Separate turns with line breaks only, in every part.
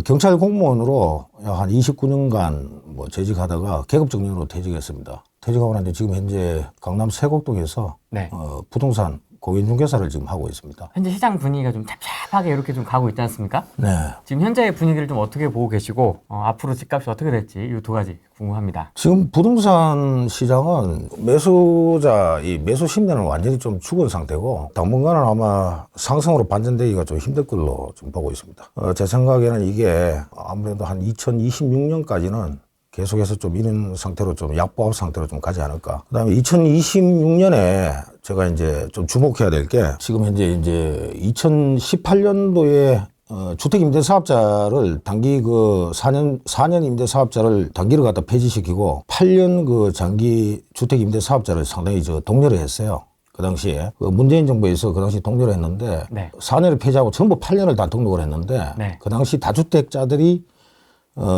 경찰 공무원으로 약 한 29년간 뭐 재직하다가 계급 정년으로 퇴직했습니다. 퇴직하고 나서 지금 현재 강남 세곡동에서
네.
부동산 공인중개사를 지금 하고 있습니다.
현재 시장 분위기가 좀 잡잡하게 이렇게 좀 가고 있지 않습니까?
네.
지금 현재의 분위기를 좀 어떻게 보고 계시고 앞으로 집값이 어떻게 될지 이 두 가지 궁금합니다.
지금 부동산 시장은 매수자, 이 매수 심리는 완전히 좀 죽은 상태고 당분간은 아마 상승으로 반전되기가 좀 힘들 걸로 좀 보고 있습니다. 제 생각에는 이게 아무래도 한 2026년까지는 계속해서 좀 이런 상태로 좀 약보합 상태로 좀 가지 않을까. 그 다음에 2026년에 제가 이제 좀 주목해야 될 게 지금 현재 이제 2018년도에 주택임대사업자를 단기 4년 임대사업자를 단기를 갖다 폐지시키고 8년 장기 주택임대사업자를 상당히 독려를 했어요. 그 당시에 문재인 정부에서 그 당시 독려를 했는데
네.
4년을 폐지하고 전부 8년을 다 등록을 했는데
네.
그 당시 다주택자들이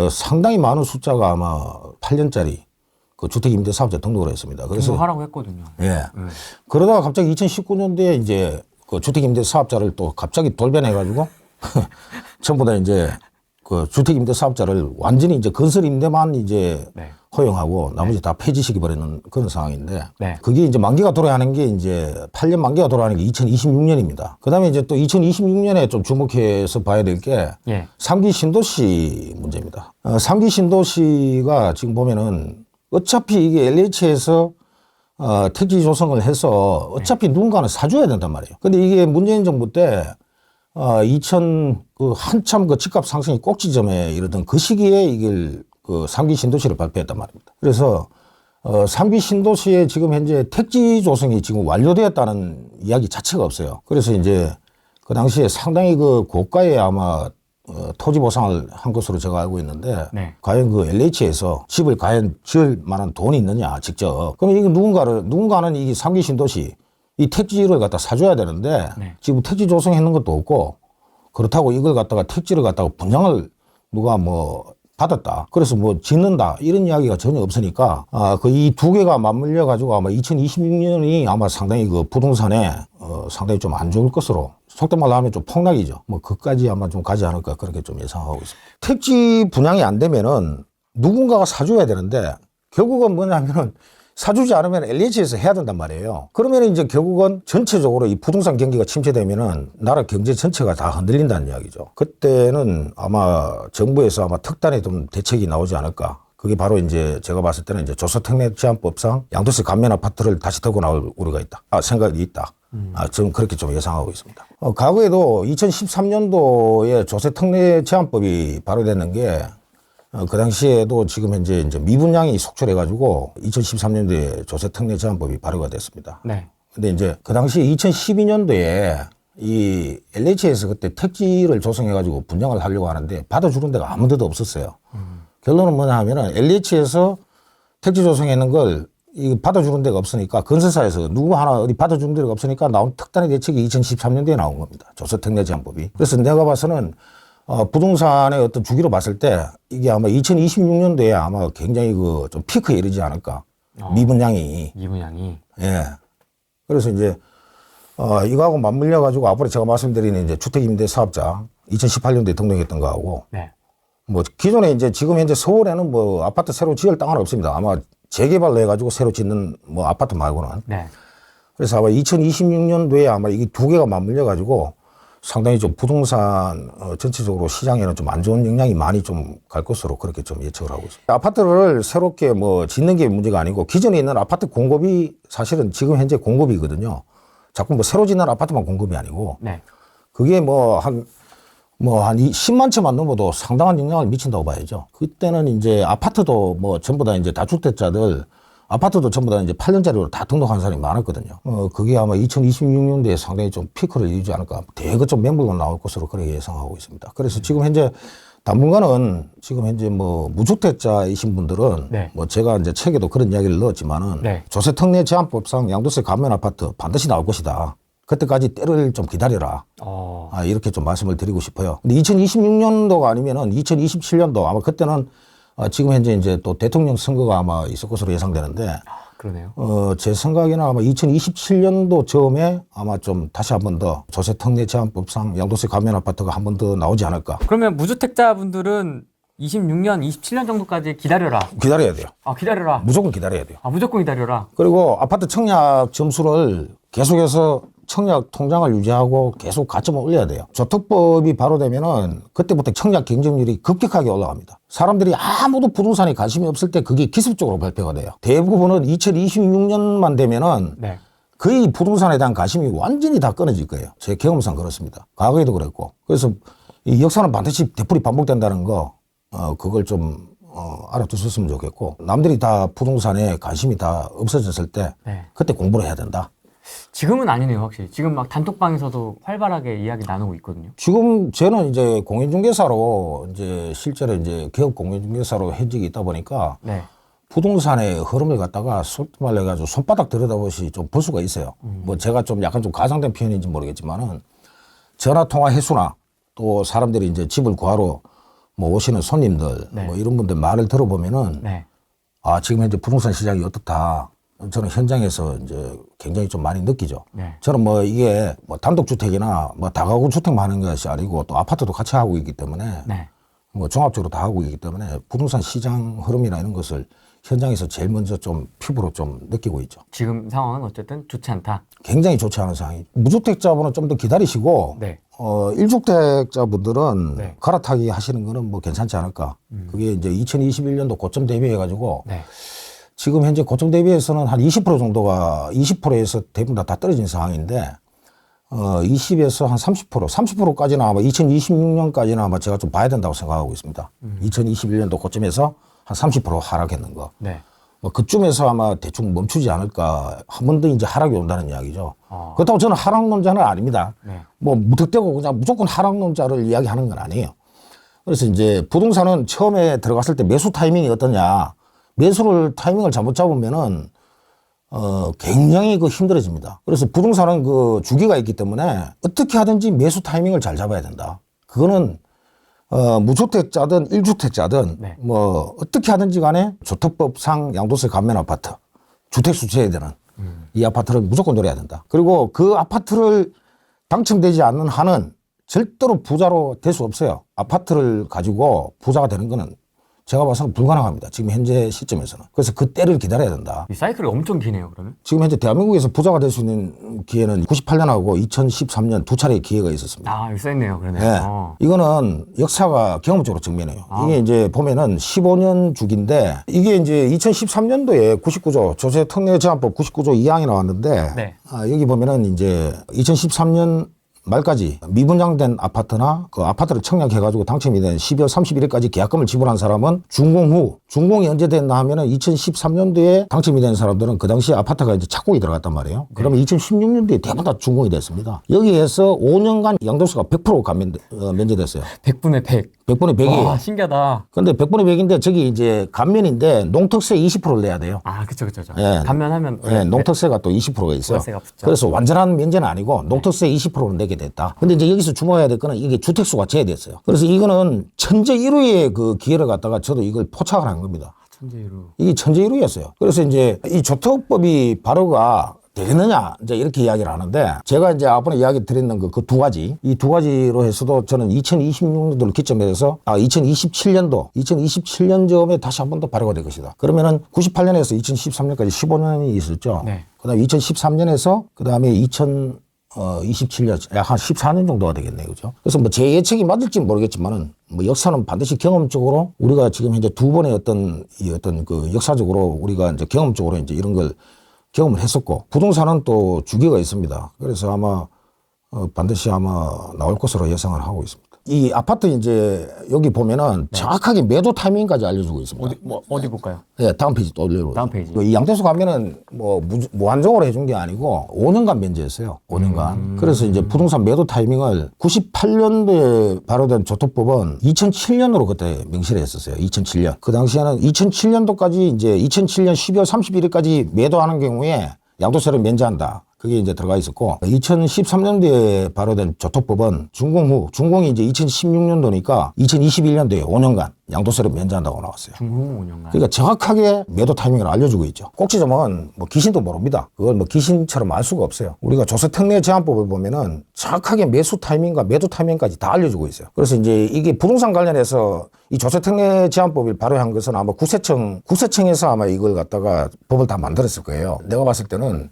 상당히 많은 숫자가 아마 8년짜리 그 주택임대사업자 등록을 했습니다. 그래서
등록하라고 했거든요.
예. 그러다가 갑자기 2019년도에 이제 그 주택임대사업자를 또 갑자기 돌변해가지고 전부 다 이제 그 주택임대사업자를 완전히 이제 건설임대만 이제
네.
허용하고 나머지 다 폐지시켜버리는 그런 상황인데
네.
그게 이제 만기가 돌아가는 게 이제 8년 만기가 돌아가는 게 2026년입니다. 그 다음에 이제 또 2026년에 좀 주목해서 봐야 될 게
예.
3기 신도시 문제입니다. 3기 신도시가 지금 보면은 어차피 이게 LH에서 택지 조성을 해서 어차피 누군가는 사줘야 된단 말이에요. 근데 이게 문재인 정부 때 한참 그 집값 상승이 꼭지점에 이르던 그 시기에 이걸 3기 신도시를 발표했단 말입니다. 그래서 3기 신도시에 지금 현재 택지 조성이 지금 완료되었다는 이야기 자체가 없어요. 그래서 이제 그 당시에 상당히 그 고가의 아마 토지 보상을 한 것으로 제가 알고 있는데
네.
과연 그 LH에서 집을 과연 지을 만한 돈이 있느냐 직접. 그럼 이게 누군가는 이 3기 신도시 이 택지를 갖다 사줘야 되는데
네.
지금 택지 조성했는 것도 없고 그렇다고 이걸 갖다가 택지를 갖다가 분양을 누가 뭐 받았다. 그래서 뭐 짓는다. 이런 이야기가 전혀 없으니까 그 이 두 개가 맞물려 가지고 아마 2026년이 아마 상당히 그 부동산에 상당히 좀 안 좋을 것으로 속된 말로 하면 좀 폭락이죠. 뭐 그까지 아마 좀 가지 않을까 그렇게 좀 예상하고 있습니다. 택지 분양이 안 되면은 누군가가 사줘야 되는데 결국은 뭐냐면은 사주지 않으면 LH에서 해야 된단 말이에요. 그러면 이제 결국은 전체적으로 이 부동산 경기가 침체되면은 나라 경제 전체가 다 흔들린다는 이야기죠. 그때는 아마 정부에서 아마 특단의 좀 대책이 나오지 않을까. 그게 바로 이제 제가 봤을 때는 이제 조세특례제한법상 양도세 감면 아파트를 다시 들고 나올 우리가 있다. 생각이 있다. 저는 그렇게 좀 예상하고 있습니다. 과거에도 2013년도에 조세특례제한법이 발효됐는 게 그 당시에도 지금 현재 이제 미분양이 속출해가지고 2013년도에 조세특례제한법이 발효가 됐습니다.
네.
근데 이제 그 당시 2012년도에 이 LH에서 그때 택지를 조성해가지고 분양을 하려고 하는데 받아주는 데가 아무 데도 없었어요. 결론은 뭐냐 하면은 LH에서 택지 조성해놓은 걸 이 받아주는 데가 없으니까 건설사에서 누구 하나 어디 받아주는 데가 없으니까 나온 특단의 대책이 2013년도에 나온 겁니다. 조세특례제한법이. 그래서 내가 봐서는 부동산의 어떤 주기로 봤을 때 이게 아마 2026년도에 아마 굉장히 그 좀 피크에 이르지 않을까. 미분양이. 예. 그래서 이제, 이거하고 맞물려 가지고 앞으로 제가 말씀드리는 이제 주택임대 사업자 2018년도에 등록했던 거하고.
네.
뭐 기존에 이제 지금 현재 서울에는 뭐 아파트 새로 지을 땅은 없습니다. 아마 재개발로 해가지고 새로 짓는 뭐 아파트 말고는.
네.
그래서 아마 2026년도에 아마 이게 두 개가 맞물려 가지고 상당히 좀 부동산 전체적으로 시장에는 좀 안 좋은 영향이 많이 좀 갈 것으로 그렇게 좀 예측을 하고 있습니다. 아파트를 새롭게 뭐 짓는 게 문제가 아니고 기존에 있는 아파트 공급이 사실은 지금 현재 공급이거든요. 자꾸 뭐 새로 짓는 아파트만 공급이 아니고
네.
그게 한 10만 채만 넘어도 상당한 영향을 미친다고 봐야죠. 그때는 이제 아파트도 뭐 전부 다 이제 다주택자들 아파트도 전부 다 이제 8년짜리로 다 등록한 사람이 많았거든요. 그게 아마 2026년도에 상당히 좀 피크를 이루지 않을까. 대거 좀 매물로 나올 것으로 그렇게 예상하고 있습니다. 그래서 지금 현재 당분간은 지금 현재 뭐 무주택자이신 분들은
네.
뭐 제가 이제 책에도 그런 이야기를 넣었지만은
네.
조세특례제한법상 양도세 감면 아파트 반드시 나올 것이다. 그때까지 때를 좀 기다려라. 이렇게 좀 말씀을 드리고 싶어요. 근데 2026년도가 아니면은 2027년도 아마 그때는 지금 현재 이제 또 대통령 선거가 아마 있을 것으로 예상되는데
그러네요.
제 생각에는 아마 2027년도 즈음에 아마 좀 다시 한 번 더 조세 특례 제한법상 양도세 감면 아파트가 한 번 더 나오지 않을까.
그러면 무주택자분들은 26년, 27년 정도까지 기다려라.
기다려야 돼요.
아, 기다려라.
무조건 기다려야 돼요.
아, 무조건 기다려라.
그리고 아파트 청약 점수를 계속해서 청약 통장을 유지하고 계속 가점을 올려야 돼요. 조특법이 발효되면은 그때부터 청약 경쟁률이 급격하게 올라갑니다. 사람들이 아무도 부동산에 관심이 없을 때 그게 기습적으로 발표가 돼요. 대부분은 2026년만 되면은
네.
거의 부동산에 대한 관심이 완전히 다 끊어질 거예요. 제 경험상 그렇습니다. 과거에도 그랬고. 그래서 이 역사는 반드시 되풀이 반복된다는 거, 그걸 좀, 알아두셨으면 좋겠고, 남들이 다 부동산에 관심이 다 없어졌을 때,
네.
그때 공부를 해야 된다.
지금은 아니네요, 확실히. 지금 막 단톡방에서도 활발하게 이야기 나누고 있거든요.
지금 저는 이제 공인중개사로 이제 실제로 이제 기업 공인중개사로 현직이 있다 보니까
네.
부동산의 흐름을 갖다가 속말 해가지고 손바닥 들여다보시 좀 볼 수가 있어요. 뭐 제가 좀 약간 좀 과장된 표현인지 모르겠지만은 전화 통화 횟수나 또 사람들이 이제 집을 구하러 뭐 오시는 손님들
네.
뭐 이런 분들 말을 들어보면은
네.
아 지금 현재 부동산 시장이 어떻다. 저는 현장에서 이제 굉장히 좀 많이 느끼죠.
네.
저는 뭐 이게 뭐 단독주택이나 뭐 다가구 주택만 하는 것이 아니고 또 아파트도 같이 하고 있기 때문에
네.
뭐 종합적으로 다 하고 있기 때문에 부동산 시장 흐름이나 이런 것을 현장에서 제일 먼저 좀 피부로 좀 느끼고 있죠.
지금 상황은 어쨌든 좋지 않다.
굉장히 좋지 않은 상황이. 무주택자분은 좀 더 기다리시고,
네.
1주택자분들은
네.
갈아타기 하시는 거는 뭐 괜찮지 않을까. 그게 이제 2021년도 고점 대비해가지고,
네.
지금 현재 고점 대비해서는 한 20% 정도가 20%에서 대부분 다 떨어진 상황인데, 20에서 한 30%까지는 아마 2026년까지는 아마 제가 좀 봐야 된다고 생각하고 있습니다. 2021년도 고점에서 한 30% 하락했는 거.
네.
뭐 그쯤에서 아마 대충 멈추지 않을까. 한 번 더 이제 하락이 온다는 이야기죠. 그렇다고 저는 하락론자는 아닙니다.
네.
뭐 무턱대고 그냥 무조건 하락론자를 이야기하는 건 아니에요. 그래서 이제 부동산은 처음에 들어갔을 때 매수 타이밍이 어떠냐. 매수를 타이밍을 잘못 잡으면은 굉장히 그 힘들어집니다. 그래서 부동산은 그 주기가 있기 때문에 어떻게 하든지 매수 타이밍을 잘 잡아야 된다. 그거는 무주택자든 1주택자든
네.
뭐 어떻게 하든지 간에 조특법상 양도세 감면 아파트 주택수 제외 되는 이 아파트를 무조건 노려야 된다. 그리고 그 아파트를 당첨되지 않는 한은 절대로 부자로 될 수 없어요. 아파트를 가지고 부자가 되는 거는 제가 봐서는 불가능합니다. 지금 현재 시점에서는. 그래서 그 때를 기다려야 된다.
이 사이클이 엄청 기네요, 그러면.
지금 현재 대한민국에서 부자가 될 수 있는 기회는 98년하고 2013년 두 차례의 기회가 있었습니다.
아, 여기 써있네요, 그러네요.
네. 이거는 역사가 경험적으로 증명해요. 이게 이제 보면은 15년 주기인데 이게 이제 2013년도에 99조 조세 특례 제한법 99조 2항이 나왔는데
네.
여기 보면은 이제 2013년 말까지 미분양된 아파트나 그 아파트를 청약해가지고 당첨이 된 12월 31일까지 계약금을 지불한 사람은 준공 후, 준공이 언제 됐나 하면은 2013년도에 당첨이 된 사람들은 그 당시에 아파트가 이제 착공이 들어갔단 말이에요. 그러면 2016년도에 대부분 다 준공이 됐습니다. 여기에서 5년간 양도세가 100% 면제됐어요.
100분의 100.
100분의 100이에요.
와, 신기하다.
근데 100분의 100인데 저기 이제 감면인데 농특세 20%를 내야 돼요.
아, 그쵸.
예.
감면하면.
네, 농특세가 또 20%가 있어요.
부가세가 붙죠.
그래서 완전한 면제는 아니고 농특세 20%는 내게 됐다. 근데 이제 여기서 주목해야 될 거는 이게 주택수가 제외됐어요. 그래서 이거는 천재일우의 그 기회를 갖다가 저도 이걸 포착을 한 겁니다.
천재로.
이게 천재일우였어요. 그래서 이제 이 조특법이 발효가 되겠느냐 이제 이렇게 이야기를 하는데 제가 이제 앞번에 이야기 드렸는 그 두 가지 이 두 가지로 해서도 저는 2026년도를 기점해서 2027년 즈음에 다시 한 번 더 발효가 될 것이다. 그러면은 98년에서 2013년까지 15년이 있었죠.
네.
그다음에 2013년에서 그다음에 2027년 약 한 14년 정도가 되겠네요. 그죠? 그래서 뭐 제 예측이 맞을지는 모르겠지만은 뭐 역사는 반드시 경험적으로 우리가 지금 현재 두 번의 어떤 그 역사적으로 우리가 이제 경험적으로 이제 이런 걸 경험을 했었고 부동산은 또 주기가 있습니다. 그래서 아마 반드시 아마 나올 것으로 예상을 하고 있습니다. 이 아파트 이제 여기 보면은 정확하게 매도 타이밍까지 알려주고 있습니다.
어디 볼까요?
네, 다음 페이지 또 올려요.
다음 페이지.
이 양도세 감면은 뭐 무한정으로 해준 게 아니고 5년간 면제했어요. 5년간. 그래서 이제 부동산 매도 타이밍을 98년도에 발효된 조특법은 2007년으로 그때 명시를 했었어요. 2007년. 그 당시에는 2007년도까지 이제 2007년 12월 31일까지 매도하는 경우에 양도세를 면제한다. 그게 이제 들어가 있었고 2013년도에 발효된 조토법은 준공이 이제 2016년도니까 2021년도에 5년간 양도세를 면제한다고 나왔어요.
중공 5년간.
그러니까 정확하게 매도 타이밍을 알려주고 있죠. 꼭지점은 뭐 귀신도 모릅니다. 그걸 뭐 귀신처럼 알 수가 없어요. 우리가 조세특례 제한법을 보면은 정확하게 매수 타이밍과 매도 타이밍까지 다 알려주고 있어요. 그래서 이제 이게 부동산 관련해서 이 조세특례 제한법을 발효한 것은 아마 국세청에서 아마 이걸 갖다가 법을 다 만들었을 거예요. 내가 봤을 때는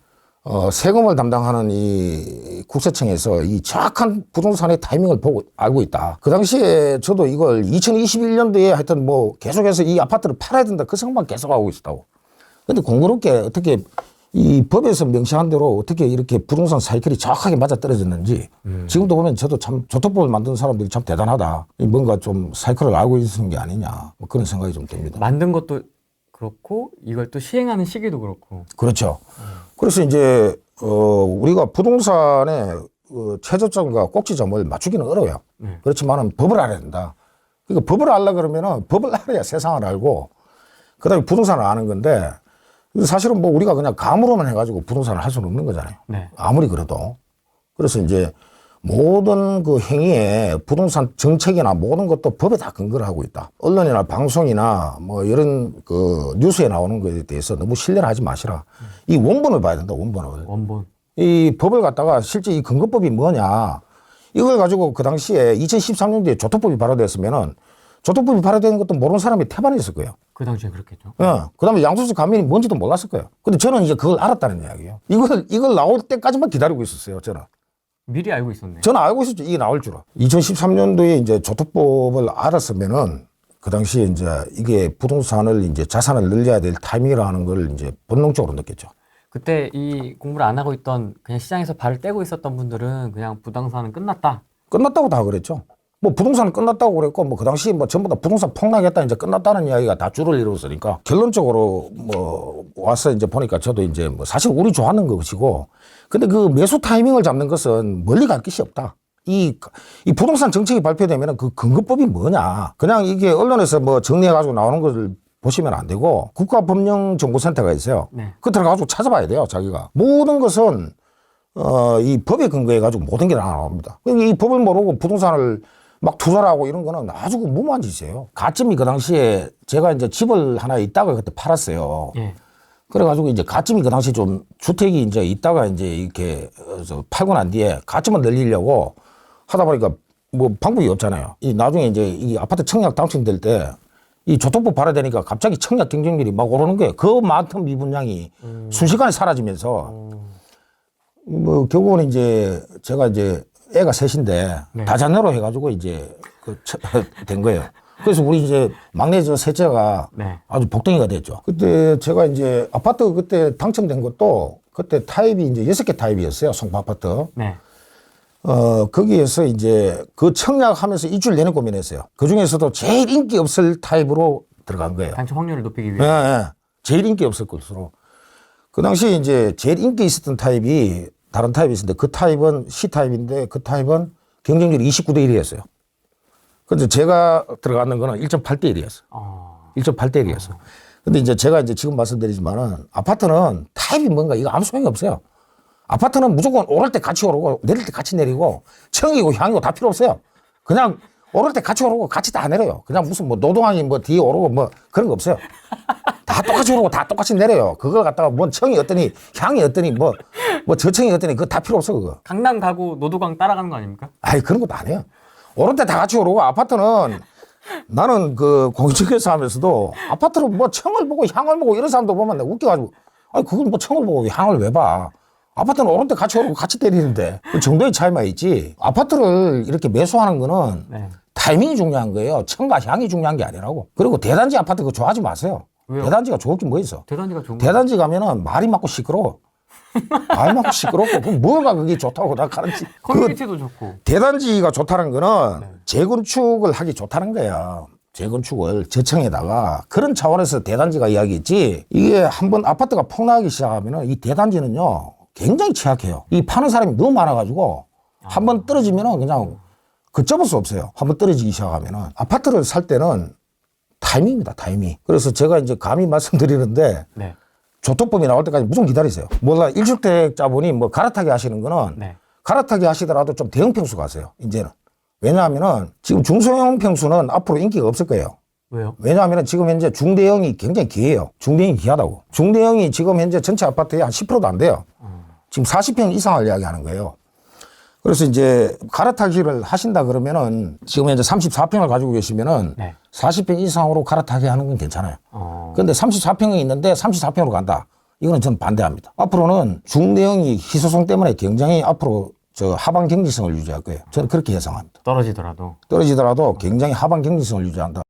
세금을 담당하는 이 국세청에서 이 정확한 부동산의 타이밍을 보고 알고 있다. 그 당시에 저도 이걸 2021년도에 하여튼 뭐 계속해서 이 아파트를 팔아야 된다. 그 생각만 계속 하고 있었다고. 근데 공교롭게 어떻게 이 법에서 명시한 대로 어떻게 이렇게 부동산 사이클이 정확하게 맞아 떨어졌는지 지금도 보면 저도 참 조토법을 만든 사람들이 참 대단하다. 뭔가 좀 사이클을 알고 있는 게 아니냐. 뭐 그런 생각이 좀 듭니다.
만든 것도 그렇고 이걸 또 시행하는 시기도 그렇고.
그렇죠. 그래서 이제 우리가 부동산의 최저점과 꼭지점을 맞추기는 어려워요. 그렇지만은 법을 알아야 된다. 그러니까 법을 알라 그러면은 법을 알아야 세상을 알고 그다음에 부동산을 아는 건데 사실은 뭐 우리가 그냥 감으로만 해가지고 부동산을 할 수는 없는 거잖아요.
네.
아무리 그래도. 그래서 이제 모든 그 행위에 부동산 정책이나 모든 것도 법에 다 근거를 하고 있다. 언론이나 방송이나 뭐 이런 그 뉴스에 나오는 것에 대해서 너무 신뢰를 하지 마시라. 이 원본을 봐야 된다, 원본을.
원본.
이 법을 갖다가 실제 이 근거법이 뭐냐. 이걸 가지고 그 당시에 2013년도에 조토법이 발효됐으면은 조토법이 발효된 것도 모르는 사람이 태반했을 거예요.
그 당시에 그렇겠죠.
그 다음에 양도세 감면이 뭔지도 몰랐을 거예요. 근데 저는 이제 그걸 알았다는 이야기예요. 이걸 나올 때까지만 기다리고 있었어요, 저는.
미리 알고 있었네.
저는 알고 있었죠. 이게 나올 줄은. 2013년도에 이제 조토법을 알았으면은 그 당시에 이제 이게 부동산을 이제 자산을 늘려야 될 타이밍이라는 걸 이제 본능적으로 느꼈죠.
그때 이 공부를 안 하고 있던 그냥 시장에서 발을 떼고 있었던 분들은 그냥 부동산은 끝났다.
끝났다고 다 그랬죠. 뭐 부동산은 끝났다고 그랬고 뭐 그 당시 뭐 전부 다 부동산 폭락했다 이제 끝났다는 이야기가 다 줄을 이루었으니까 결론적으로 뭐 와서 이제 보니까 저도 이제 뭐 사실 운이 좋았는 것이고 근데 그 매수 타이밍을 잡는 것은 멀리 갈 것이 없다. 이 부동산 정책이 발표되면 그 근거법이 뭐냐. 그냥 이게 언론에서 뭐 정리해가지고 나오는 것을 보시면 안 되고 국가법령정보센터가 있어요.
네.
그 들어가가지고 찾아봐야 돼요, 자기가. 모든 것은 이 법에 근거해가지고 모든 게 다 나옵니다. 이 법을 모르고 부동산을 막 투자를 하고 이런 거는 아주 무모한 짓이에요. 가점이 그 당시에 제가 이제 집을 하나 있다가 그때 팔았어요.
예.
그래가지고 이제 가점이 그 당시 좀 주택이 이제 있다가 이제 이렇게 팔고 난 뒤에 가점을 늘리려고 하다 보니까 뭐 방법이 없잖아요. 이 나중에 이제 이 아파트 청약 당첨될 때 이 조토법 발효되니까 갑자기 청약 경쟁률이 막 오르는 거예요. 그 많던 미분양이 순식간에 사라지면서 뭐 결국은 이제 제가 이제 애가 셋인데
네.
다자녀로 해가지고 이제 된 거예요. 그래서 우리 이제 막내 저 셋째가
네.
아주 복덩이가 됐죠. 그때 제가 이제 아파트 그때 당첨된 것도 그때 타입이 이제 6개 타입이었어요. 송파 아파트.
네.
거기에서 이제 그 청약하면서 일주일 내내 고민했어요. 그 중에서도 제일 인기 없을 타입으로 들어간 거예요.
당첨 확률을 높이기
예,
위해.
예. 제일 인기 없을 것으로. 그 당시에 이제 제일 인기 있었던 타입이 다른 타입이 있었는데 그 타입은 C타입인데 그 타입은 경쟁률이 29대 1이었어요. 근데 제가 들어가는 거는 1.8대 1이었어요. 1.8대 1이었어요. 근데 이제 제가 이제 지금 말씀드리지만은 아파트는 타입이 뭔가 이거 아무 소용이 없어요. 아파트는 무조건 오를 때 같이 오르고 내릴 때 같이 내리고 청이고 향이고 다 필요 없어요. 그냥 오를 때 같이 오르고 같이 다 내려요. 그냥 무슨 뭐 노동항이 뭐 뒤에 오르고 뭐 그런 거 없어요. 다 똑같이 오르고 다 똑같이 내려요. 그걸 갖다가 뭔 청이 어떠니 향이 어떠니 뭐 저청이 어떠니 그거 다 필요 없어 그거.
강남 가고 노도강 따라가는 거 아닙니까?
아이 그런 것도 안 해요. 오를 때 다 같이 오르고 아파트는 나는 그 공직에서 하면서도 아파트는 뭐 청을 보고 향을 보고 이런 사람도 보면 내가 웃겨가지고 아니 그건 뭐 청을 보고 향을 왜 봐. 아파트는 오를 때 같이 오르고 같이 때리는데 그 정도의 차이만 있지. 아파트를 이렇게 매수하는 거는
네.
타이밍이 중요한 거예요. 청과 향이 중요한 게 아니라고. 그리고 대단지 아파트 그거 좋아하지 마세요.
왜요?
대단지가 좋을 게 뭐 있어.
대단지가 좋은 거.
대단지 가면은 말이 많고 시끄러워. 말이 많고 시끄럽고 그 뭐가 그게 좋다고 나 가는지.
커뮤니티도 좋고.
대단지가 좋다는 거는 재건축을 하기 좋다는 거야. 재건축을 저층에다가 그런 차원에서 대단지가 이야기했지. 이게 한번 아파트가 폭락하기 시작하면은 이 대단지는요 굉장히 취약해요. 이 파는 사람이 너무 많아가지고 한번 떨어지면은 그냥 걷잡을 수 없어요. 한번 떨어지기 시작하면은 아파트를 살 때는 타이밍입니다. 타이밍. 그래서 제가 이제 감히 말씀드리는데
네.
조토법이 나올 때까지 무조건 기다리세요. 몰라 1주택자분이 뭐 갈아타기 하시는 거는
네.
갈아타기 하시더라도 좀 대형 평수 가세요. 이제는. 왜냐하면은 지금 중소형 평수는 앞으로 인기가 없을 거예요.
왜요?
왜냐하면 지금 현재 중대형이 굉장히 귀해요. 중대형이 귀하다고. 중대형이 지금 현재 전체 아파트의 한 10%도 안 돼요. 지금 40평 이상을 이야기하는 거예요. 그래서 이제 갈아타기를 하신다 그러면은 지금 현재 34평을 가지고 계시면은
네.
40평 이상으로 갈아타기 하는 건 괜찮아요. 근데 34평이 있는데 34평으로 간다. 이거는 저는 반대합니다. 앞으로는 중대형이 희소성 때문에 굉장히 앞으로 저 하방 경지성을 유지할 거예요. 저는 그렇게 예상합니다.
떨어지더라도.
떨어지더라도 굉장히 하방 경지성을 유지한다.